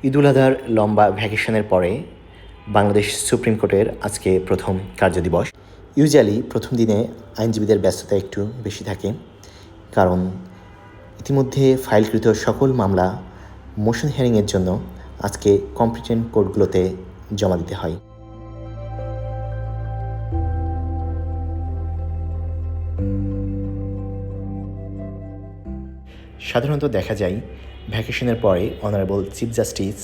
ঈদুল আজহার লম্বা ভ্যাকেশনের পরে বাংলাদেশ সুপ্রিম কোর্টের আজকে প্রথম কার্যদিবস। ইউজুয়ালি প্রথম দিনে আইনজীবীদের ব্যস্ততা একটু বেশি থাকে, কারণ ইতিমধ্যে ফাইলকৃত সকল মামলা মোশন হিয়ারিংয়ের জন্য আজকে কম্পিটেন্ট কোর্টগুলোতে জমা দিতে হয়। সাধারণত দেখা যায় ভ্যাকেশনের পরে অনারেবল চিফ জাস্টিস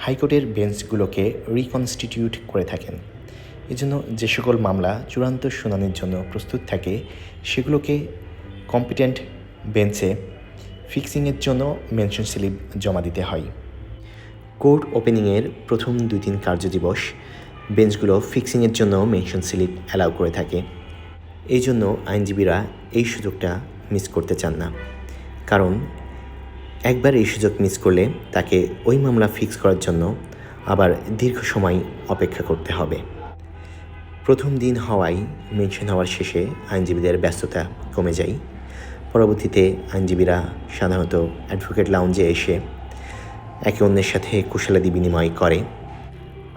হাইকোর্টের বেঞ্চগুলোকে রিকনস্টিটিউট করে থাকেন। এজন্য যে সকল মামলা চূড়ান্ত শুনানির জন্য প্রস্তুত থাকে সেগুলোকে কম্পিটেন্ট বেঞ্চে ফিক্সিংয়ের জন্য মেনশন স্লিপ জমা দিতে হয়। কোর্ট ওপেনিংয়ের প্রথম 2-3 কার্যদিবস বেঞ্চগুলো ফিক্সিংয়ের জন্য মেনশন স্লিপ অ্যালাউ করে থাকে। এই জন্য আইনজীবীরা এই সুযোগটা মিস করতে চান না, কারণ একবার এই সুযোগ মিস করলে তাকে ওই মামলা ফিক্স করার জন্য আবার দীর্ঘ সময় অপেক্ষা করতে হবে। প্রথম দিন হওয়ায় মেনশন হওয়ার শেষে আইনজীবীদের ব্যস্ততা কমে যায়। পরবর্তীতে আইনজীবীরা সাধারণত অ্যাডভোকেট লাউঞ্জে এসে একে অন্যের সাথে কুশলাদি বিনিময় করে।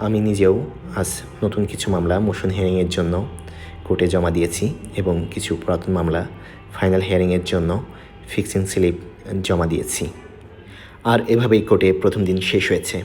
আমি নিজেও আজ নতুন কিছু মামলা মোশন হিয়ারিংয়ের জন্য কোর্টে জমা দিয়েছি এবং কিছু পুরাতন মামলা ফাইনাল হিয়ারিংয়ের জন্য ফিক্সিং স্লিপ জমা দিয়েছি। আর এভাবেই কোর্টে প্রথম দিন শেষ হয়েছে।